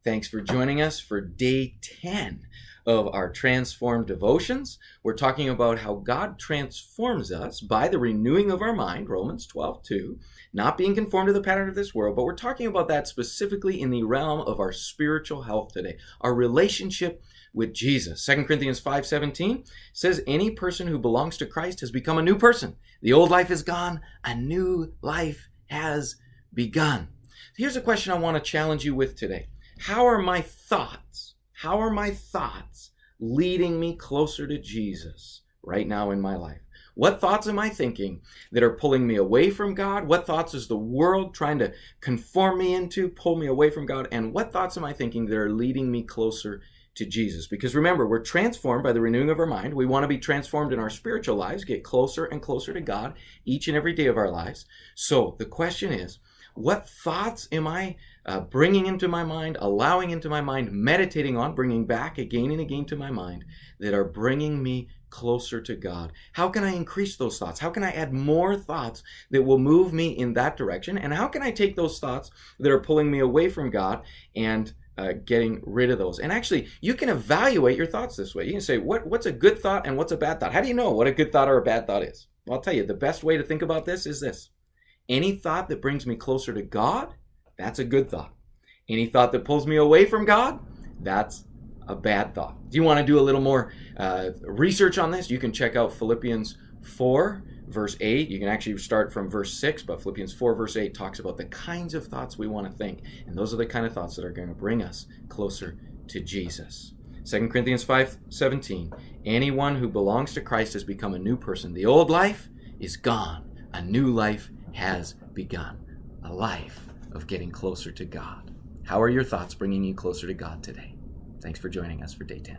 Thanks for joining us for day 10 of our Transformed Devotions. We're talking about how God transforms us by the renewing of our mind, Romans 12:2, not being conformed to the pattern of this world, but we're talking about that specifically in the realm of our spiritual health today, our relationship with Jesus. 2 Corinthians 5:17 says, any person who belongs to Christ has become a new person. The old life is gone, a new life has begun. Here's a question I want to challenge you with today. How are my thoughts leading me closer to Jesus right now in my life? What thoughts am I thinking that are pulling me away from God? What thoughts is the world trying to conform me into, pull me away from God? And what thoughts am I thinking that are leading me closer to Jesus? Because remember, we're transformed by the renewing of our mind. We want to be transformed in our spiritual lives, get closer and closer to God each and every day of our lives. So the question is, what thoughts am I bringing into my mind, allowing into my mind, meditating on, bringing back again and again to my mind that are bringing me closer to God? How can I increase those thoughts? How can I add more thoughts that will move me in that direction? And how can I take those thoughts that are pulling me away from God and getting rid of those? And actually, you can evaluate your thoughts this way. You can say, what's a good thought and what's a bad thought? How do you know what a good thought or a bad thought is? Well, I'll tell you, the best way to think about this is this. Any thought that brings me closer to God, that's a good thought. Any thought that pulls me away from God, that's a bad thought. Do you want to do a little more research on this? You can check out Philippians 4, verse 8. You can actually start from verse 6, but Philippians 4, verse 8 talks about the kinds of thoughts we want to think. And those are the kind of thoughts that are going to bring us closer to Jesus. 2 Corinthians 5:17, anyone who belongs to Christ has become a new person. The old life is gone. A new life has begun. A life of getting closer to God. How are your thoughts bringing you closer to God today? Thanks for joining us for day 10.